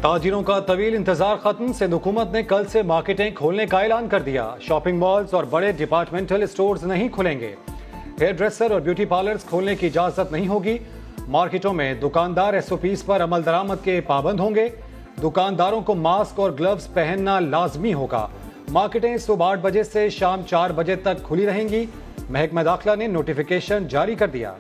ताजिरों का तवील इंतजार खत्म। सिंध हुकूमत ने कल से मार्केटें खोलने का ऐलान कर दिया। शॉपिंग मॉल्स और बड़े डिपार्टमेंटल स्टोर्स नहीं खुलेंगे। हेयर ड्रेसर और ब्यूटी पार्लर्स खोलने की इजाजत नहीं होगी। मार्केटों में दुकानदार एसओपीज पर अमल दरामद के पाबंद होंगे। दुकानदारों को मास्क और ग्लव्स पहनना लाजमी होगा। मार्केटें सुबह 8 बजे से शाम 4 बजे तक खुली रहेंगी। महकमा दाखिला ने नोटिफिकेशन जारी कर दिया।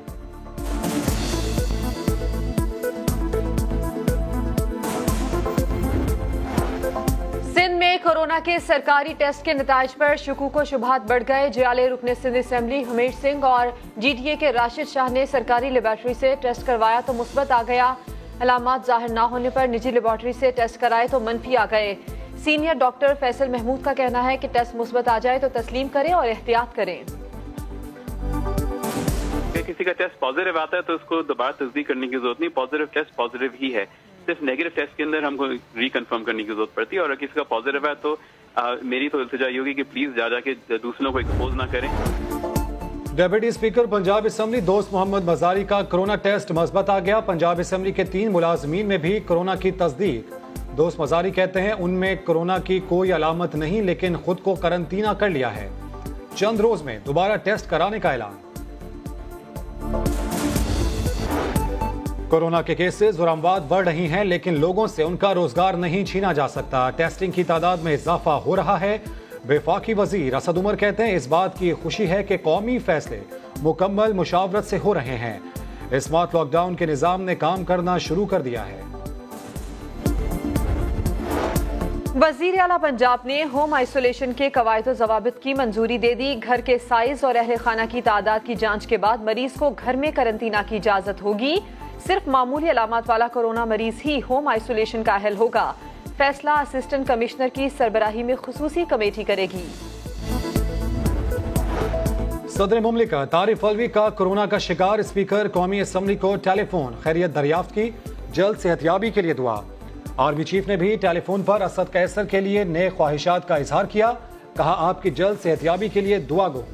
कोरोना के सरकारी टेस्ट के नताइज पर शुकूक व शुबहात बढ़ गए। जियाले रुकने सिंध असेंबली हमीर सिंह और जीटीए के राशिद शाह ने सरकारी लेबॉर्ट्री से टेस्ट करवाया तो मुस्बत आ गया। अलामात जाहिर ना होने पर निजी लेबॉर्ट्री से टेस्ट कराए तो मनफी आ गए। सीनियर डॉक्टर फैसल महमूद का कहना है कि टेस्ट मुस्बत आ जाए तो तस्लीम करें और एहतियात करें। किसी का टेस्ट पॉजिटिव आता है तो उसको दोबारा तस्दीक करने की जरूरत नहीं। पॉजिटिव टेस्ट पॉजिटिव ही है। सिर्फ नेगेटिव टेस्ट के अंदर हमको रिकन्फर्म करने की जरूरत पड़ती है। और किसी का पॉजिटिव है तो मेरी तो इल्तिजा ये होगी कि प्लीज जा जाके दूसरों को एक्सपोज ना करें। डेप्यूटी स्पीकर पंजाब असेंबली दोस्त मोहम्मद मजारी का कोरोना टेस्ट मस्बत आ गया। पंजाब असेंबली के 3 मुलाजमीन में भी कोरोना की तस्दीक। दोस्त मजारी कहते हैं उनमें कोरोना की कोई अलामत नहीं, लेकिन खुद को करंतना कर लिया है। चंद रोज में दोबारा टेस्ट कराने का ऐलान। कोरोना के केसेस और अमवात बढ़ रही हैं, लेकिन लोगों से उनका रोजगार नहीं छीना जा सकता। टेस्टिंग की तादाद में इजाफा हो रहा है। वफाकी वजीर असद उमर कहते हैं इस बात की खुशी है कि कौमी फैसले मुकम्मल मुशावरत से हो रहे हैं। स्मार्ट लॉकडाउन के निजाम ने काम करना शुरू कर दिया है। वजीर आला पंजाब ने होम आइसोलेशन के कवायद व जवाबित की मंजूरी दे दी। घर के साइज और अहल खाना की तादाद की जांच के बाद मरीज को घर में करंतना की इजाजत होगी। सिर्फ मामूली अलामत वाला कोरोना मरीज ही होम आइसोलेशन का अहल होगा। फैसला असिस्टेंट कमिश्नर की सरबराही में खुसूसी कमेटी करेगी। सदर मुमलिका तारिफ अलवी का कोरोना का शिकार। स्पीकर कौमी असेंबली को टेलीफोन खैरियत दरियाफ्त की। जल्द सेहतियाबी के लिए दुआ। आर्मी चीफ ने भी टेलीफोन पर असद कैसर के लिए नए ख्वाहिशात का इजहार किया। कहा आपकी जल्द सेहतियाबी के लिए दुआ गो।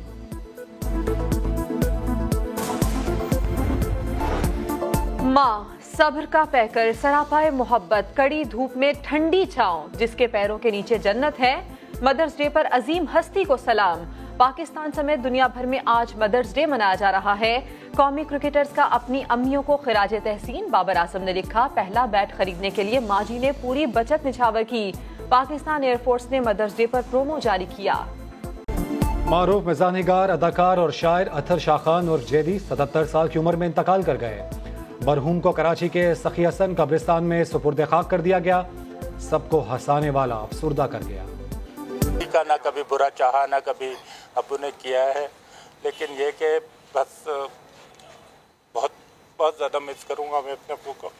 माँ सब्र का पैकर, सरापाए मोहब्बत, कड़ी धूप में ठंडी छांव, जिसके पैरों के नीचे जन्नत है। मदर्स डे पर अजीम हस्ती को सलाम। पाकिस्तान समेत दुनिया भर में आज मदर्स डे मनाया जा रहा है। कौमी क्रिकेटर्स का अपनी अम्मियों को खिराजे तहसीन। बाबर आजम ने लिखा पहला बैट खरीदने के लिए माँ जी ने पूरी बचत निछावर की। पाकिस्तान एयरफोर्स ने मदर्स डे पर प्रोमो जारी किया। मारूफ मिज़ाहनिगार, अदाकार और शायर अतर शाह खान और जैदी 77 साल की उम्र में इंतकाल कर गए। मरहूम को कराची के सखी हसन कब्रिस्तान में सुपुर्द खाक कर दिया गया। सबको हंसाने वाला अफसुर्दा कर गया। ना कभी बुरा चाहा, ना कभी अबू ने किया है, लेकिन ये कि बस बहुत बहुत ज़्यादा मिस करूँगा मैं अपने अबू को।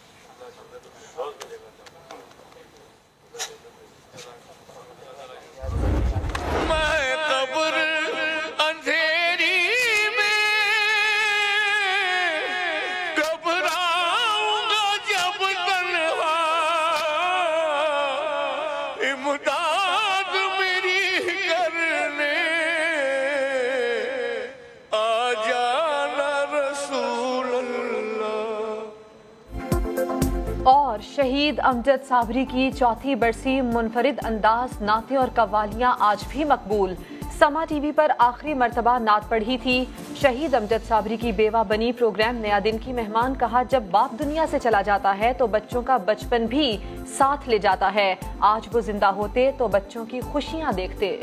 और शहीद अमजद साबरी की चौथी बरसी मुनफरिद अंदाज, नाते और कव्वालियां आज भी मकबूल। समा टीवी पर आखिरी मर्तबा नात पढ़ी थी। शहीद अमजद साबरी की बेवा बनी प्रोग्राम नया दिन की मेहमान। कहा जब बाप दुनिया से चला जाता है तो बच्चों का बचपन भी साथ ले जाता है। आज वो जिंदा होते तो बच्चों की खुशियां देखते।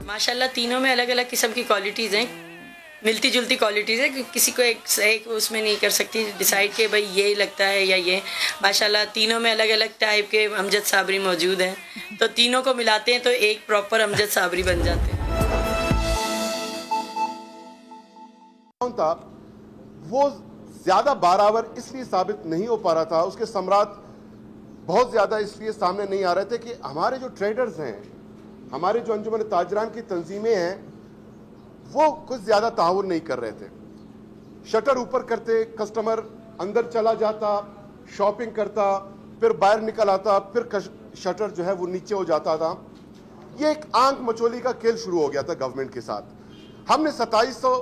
माशाल्लाह तीनों में अलग अलग किस्म की क्वालिटीज हैं, मिलती जुलती क्वालिटीज़ है। किसी को एक उसमें नहीं कर सकती डिसाइड कि भाई ये लगता है या ये। माशाल्लाह तीनों में अलग अलग टाइप के अमजद साबरी मौजूद हैं, तो तीनों को मिलाते हैं तो एक प्रॉपर अमजद साबरी बन जाते हैं। था वो ज्यादा बारावर इसलिए साबित नहीं हो पा रहा था, उसके सम्राट बहुत ज्यादा इसलिए सामने नहीं आ रहे थे कि हमारे जो ट्रेडर्स हैं, हमारे जो अंजुमन ताजरान की तंजीमें हैं, वो कुछ ज्यादा ताउन नहीं कर रहे थे। शटर ऊपर करते, कस्टमर अंदर चला जाता, शॉपिंग करता, फिर बाहर निकल आता, फिर शटर जो है वो नीचे हो जाता था। ये एक आंख मचोली का खेल शुरू हो गया था गवर्नमेंट के साथ। हमने 2700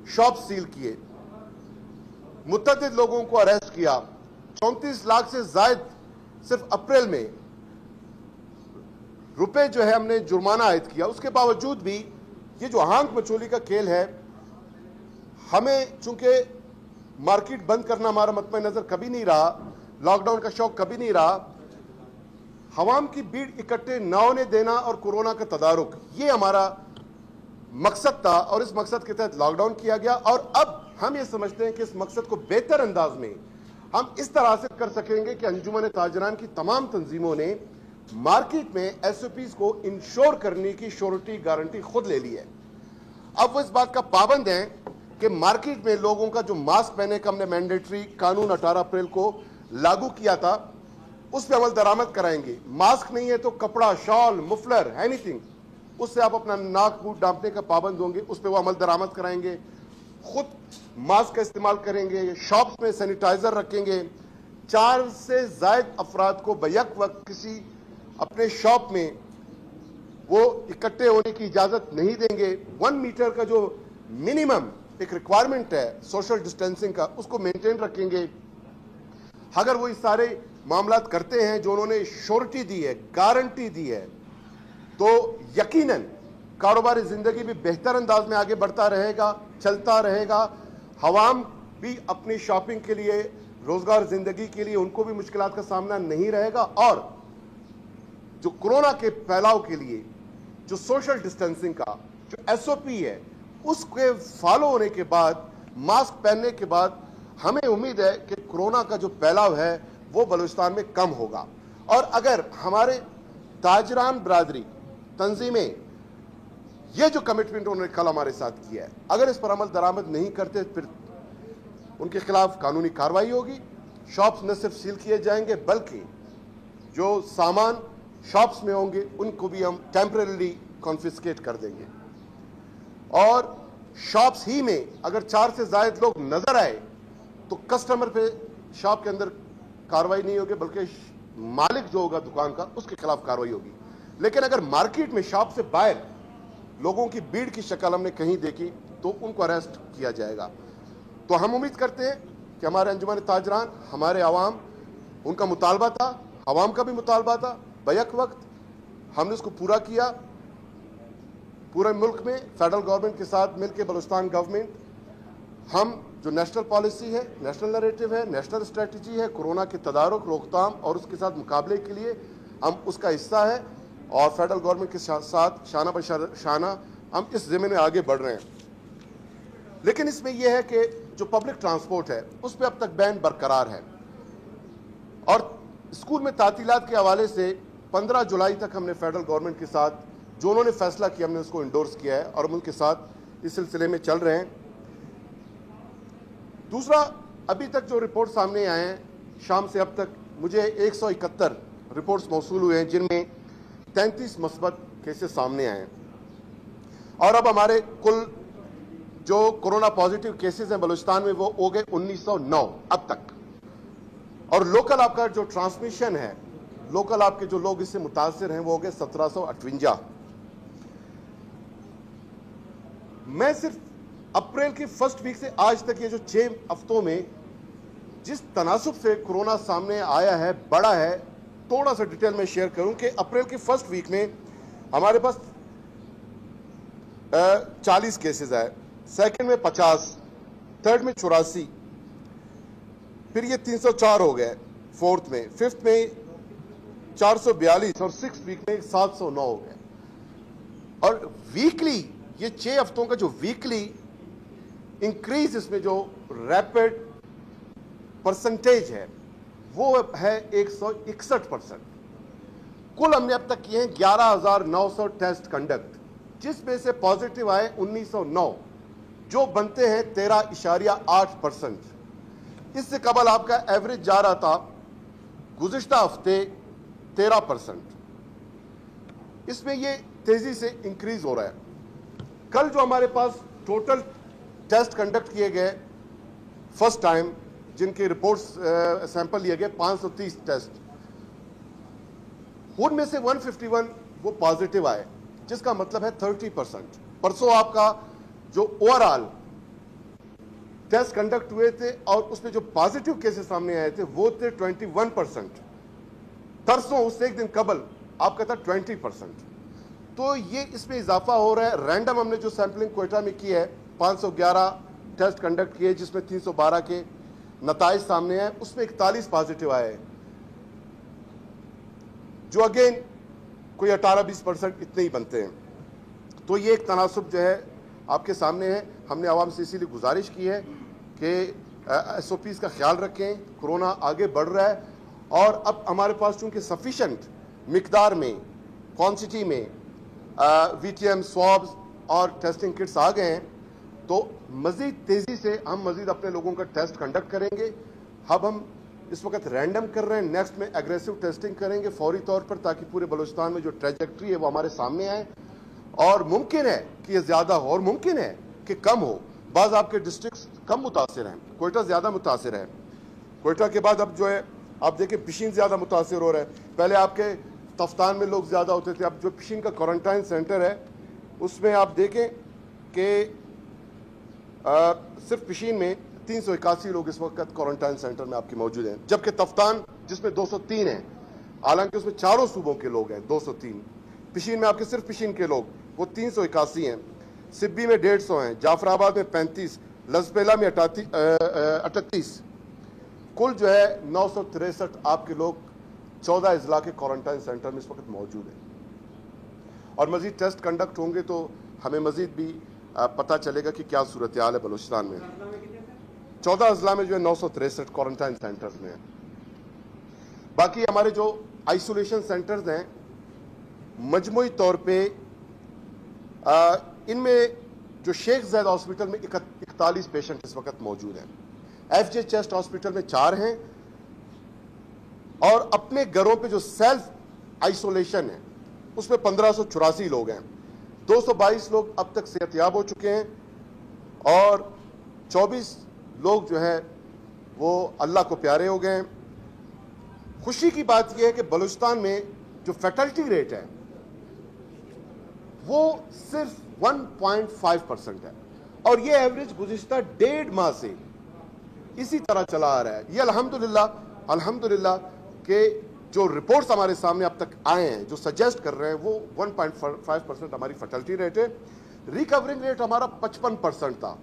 शॉप सील किए, मुतअद्दिद लोगों को अरेस्ट किया, 34 लाख से जायद सिर्फ अप्रैल में रुपए जो है हमने जुर्माना आयद किया, उसके बावजूद भी ये जो आंख मचोली का खेल है, हमें चूंकि मार्केट बंद करना हमारा मतमे नजर कभी नहीं रहा, लॉकडाउन का शौक कभी नहीं रहा, हवाम की भीड़ इकट्ठे न होने देना और कोरोना का तदारुक, ये हमारा मकसद था और इस मकसद के तहत लॉकडाउन किया गया। और अब हम ये समझते हैं कि इस मकसद को बेहतर अंदाज में हम इस तरह से कर सकेंगे कि अंजुमन ताजरान की तमाम तंजीमों ने मार्केट में एसओपीज को इंश्योर करने की श्योरिटी गारंटी खुद ले ली है। अब वो इस बात का पाबंद है कि मार्केट में लोगों का जो मास्क पहने का हमने मैंडेटरी कानून 18 अप्रैल को लागू किया था, उस पर अमल दरामद कराएंगे। मास्क नहीं है तो कपड़ा, शॉल, मुफलर, एनीथिंग, उससे आप अपना नाक मुंह ढांपने का पाबंद होंगे, उस पर वो अमल दरामद कराएंगे। खुद मास्क का इस्तेमाल करेंगे, शॉप्स में सैनिटाइजर रखेंगे, 4 से ज्यादा अफराद को बैक वक्त किसी अपने शॉप में वो इकट्ठे होने की इजाजत नहीं देंगे। 1 मीटर का जो मिनिमम एक रिक्वायरमेंट है सोशल डिस्टेंसिंग का, उसको मेंटेन रखेंगे। अगर वो इस सारे मामलात करते हैं जो उन्होंने श्योरिटी दी है, गारंटी दी है, तो यकीनन कारोबारी जिंदगी भी बेहतर अंदाज में आगे बढ़ता रहेगा, चलता रहेगा। हवाम भी अपनी शॉपिंग के लिए, रोजगार जिंदगी के लिए उनको भी मुश्किलात का सामना नहीं रहेगा। और जो कोरोना के फैलाव के लिए जो सोशल डिस्टेंसिंग का जो एसओपी है, उसके फॉलो होने के बाद, मास्क पहनने के बाद हमें उम्मीद है कि कोरोना का जो फैलाव है वो बलूचिस्तान में कम होगा। और अगर हमारे ताजरान बरादरी तंजीमें ये जो कमिटमेंट उन्होंने कल हमारे साथ किया है, अगर इस पर अमल दरामद नहीं करते फिर उनके खिलाफ कानूनी कार्रवाई होगी। शॉप्स न सिर्फ सील किए जाएंगे बल्कि जो सामान शॉप्स में होंगे उनको भी हम टेम्परेरी कॉन्फिस्केट कर देंगे। और शॉप्स ही में अगर 4 से ज्यादा लोग नजर आए तो कस्टमर पे शॉप के अंदर कार्रवाई नहीं होगी, बल्कि मालिक जो होगा दुकान का उसके खिलाफ कार्रवाई होगी। लेकिन अगर मार्केट में शॉप से बाहर लोगों की भीड़ की शक्ल हमने कहीं देखी तो उनको अरेस्ट किया जाएगा। तो हम उम्मीद करते हैं कि हमारे अंजुमन ताजरान, हमारे आवाम, उनका मुतालबा था, आवाम का भी मुतालबा था, बैक वक्त हमने उसको पूरा किया। पूरे मुल्क में फेडरल गवर्नमेंट के साथ मिलकर बलूचिस्तान गवर्नमेंट, हम जो नेशनल पॉलिसी है, नेशनल नैरेटिव है, नेशनल स्ट्रेटजी है कोरोना के तदारुक, रोकथाम और उसके साथ मुकाबले के लिए, हम उसका हिस्सा है। और फेडरल गवर्नमेंट के साथ शाना बशाना हम इस ज़िम्मे में आगे बढ़ रहे हैं। लेकिन इसमें यह है कि जो पब्लिक ट्रांसपोर्ट है उस पर अब तक बैन बरकरार है। और स्कूल में तातीलात के हवाले से 15 जुलाई तक हमने फेडरल गवर्नमेंट के साथ जो उन्होंने फैसला किया हमने उसको इंडोर्स किया है और हम उनके साथ इस सिलसिले में चल रहे हैं। दूसरा, अभी तक जो रिपोर्ट सामने आए हैं, शाम से अब तक मुझे 171 रिपोर्ट्स मौसूल हुए हैं, जिनमें 33 मस्बत केसेस सामने आए हैं। और अब हमारे कुल जो कोरोना पॉजिटिव केसेस हैं बलूचिस्तान में वो हो गए 1909 अब तक। और लोकल आपका जो ट्रांसमिशन है, लोकल आपके जो लोग इससे मुतासिर हैं वो हो गए 1758। मैं सिर्फ अप्रैल की फर्स्ट वीक से आज तक ये जो 6 हफ्तों में जिस तनासुब से कोरोना सामने आया है, बड़ा है, थोड़ा सा डिटेल में शेयर करूं कि अप्रैल की फर्स्ट वीक में हमारे पास 40 केसेस आए, सेकंड में 50, थर्ड में 84, फिर ये 304 हो गए फोर्थ में, फिफ्थ में 442 और सिक्स वीक में 709 हो गए। और वीकली ये 6 हफ्तों का जो वीकली इंक्रीज, इसमें जो रैपिड परसेंटेज है वो है 161%। कुल हमने अब तक किए हैं 11,900 टेस्ट कंडक्ट, जिसमें से पॉजिटिव आए 1909, जो बनते हैं 13.8%। इससे कबल आपका एवरेज जा रहा था गुज़िश्ता हफ्ते 13%। इसमें ये तेजी से इंक्रीज हो रहा है। कल जो हमारे पास टोटल टेस्ट कंडक्ट किए गए फर्स्ट टाइम, जिनके रिपोर्ट्स सैंपल लिए गए 530 टेस्ट, उनमें से 151 वो पॉजिटिव आए, जिसका मतलब है 30%। परसों आपका जो ओवरऑल टेस्ट कंडक्ट हुए थे और उसमें जो पॉजिटिव केसेस सामने आए थे वो थे 21%। तरसों उससे एक दिन कबल आपका था 20%। तो ये इसमें इजाफा हो रहा है। रैंडम हमने जो सैंपलिंग क्वेटा में की है 511 टेस्ट कंडक्ट किए जिसमें 312 के नताइज सामने आए, उसमें 41 पॉजिटिव आए, जो अगेन कोई 18-20% इतने ही बनते हैं। तो ये एक तनासुब जो है आपके सामने है। हमने आवाम से इसीलिए गुजारिश की है कि SOPs का ख्याल रखें। कोरोना आगे बढ़ रहा है और अब हमारे पास चूंकि सफिशेंट मिकदार में, क्वांटिटी में VTM स्वाब्स और टेस्टिंग किट्स आ गए हैं, तो मजीद तेजी से हम मजीद अपने लोगों का टेस्ट कंडक्ट करेंगे। अब हम इस वक्त रैंडम कर रहे हैं, नेक्स्ट में एग्रेसिव टेस्टिंग करेंगे फौरी तौर पर, ताकि पूरे बलूचिस्तान में जो ट्रेजेक्ट्री है वो हमारे सामने आए। और मुमकिन है कि ये ज्यादा हो और मुमकिन है कि कम हो। बाज आपके डिस्ट्रिक्ट कम मुतासिर हैं, कोयटा ज्यादा मुतासिर है। कोयटा के बाद अब जो है आप देखें पिशीन ज्यादा मुतासिर हो रहा है। पहले आपके तफ्तान में लोग ज्यादा होते थे, अब जो पिशीन का क्वारंटाइन सेंटर है उसमें आप देखें कि सिर्फ पिशीन में 381 लोग इस वक्त क्वारंटाइन सेंटर में आपके मौजूद हैं, जबकि तफ्तान जिसमें 203 हैं, हालांकि उसमें चारों सूबों के लोग हैं 203। पिशीन में आपके सिर्फ पिशीन के लोग वो 381 हैं, सिब्बी में 150 हैं, जाफराबाद में 35, लजपेला में 38, कुल जो है 963 आपके लोग 14 अजला के क्वारंटाइन सेंटर में इस वक्त मौजूद हैं। और मजीद टेस्ट कंडक्ट होंगे तो हमें मजीद भी पता चलेगा कि क्या सूरत हाल है बलूचिस्तान में। 14 अजला में जो है 963 क्वारंटाइन सेंटर्स में है। बाकी हमारे जो आइसोलेशन सेंटर्स हैं मजमूई तौर पे इनमें जो शेख ज़ैद हॉस्पिटल में 41 पेशेंट इस वक्त मौजूद हैं, FJ चेस्ट हॉस्पिटल में 4 हैं, और अपने घरों पे जो सेल्फ आइसोलेशन है उसमें 1584 लोग हैं। 222 लोग अब तक सेहतयाब हो चुके हैं और 24 लोग जो है वो अल्लाह को प्यारे हो गए हैं। खुशी की बात यह है कि बलूचिस्तान में जो फैटलिटी रेट है वो सिर्फ 1.5% है और ये एवरेज गुज़िश्ता 1.5 माह से इसी तरह चला आ रहा है। ये अल्हम्दुलिल्लाह के जो रिपोर्ट्स हमारे सामने अब तक आए हैं जो सजेस्ट कर रहे हैं वो 1.5% हमारी फर्टिलिटी रेट है। रिकवरिंग रेट हमारा 55% था,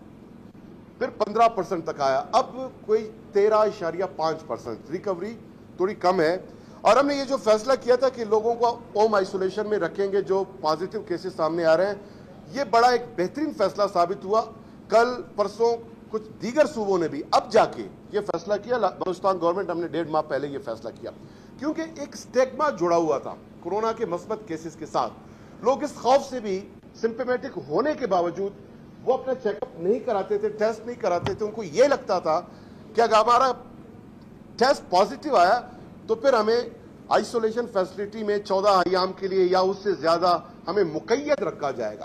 फिर 15% तक आया, अब कोई 13.5% रिकवरी थोड़ी कम है। और हमने ये जो फैसला किया था कि लोगों को होम आइसोलेशन में रखेंगे जो पॉजिटिव केसेस सामने आ रहे हैं, ये बड़ा एक बेहतरीन फैसला साबित हुआ। कल परसों कुछ दीगर सूबों ने भी अब जाके ये फैसला किया। बलूचिस्तान गवर्नमेंट हमने 1.5 माह पहले ये फैसला किया, क्योंकि एक स्टिग्मा जुड़ा हुआ था कोरोना के मस्बत केसेस के साथ। लोग इस खौफ से भी सिम्पटोमेटिक होने के बावजूद वो अपना चेकअप नहीं कराते थे, टेस्ट नहीं कराते थे। उनको ये लगता था कि अगर हमारा टेस्ट पॉजिटिव आया तो फिर हमें आइसोलेशन फैसिलिटी में 14 अय्याम के लिए या उससे ज्यादा हमें मुकय्यद रखा जाएगा।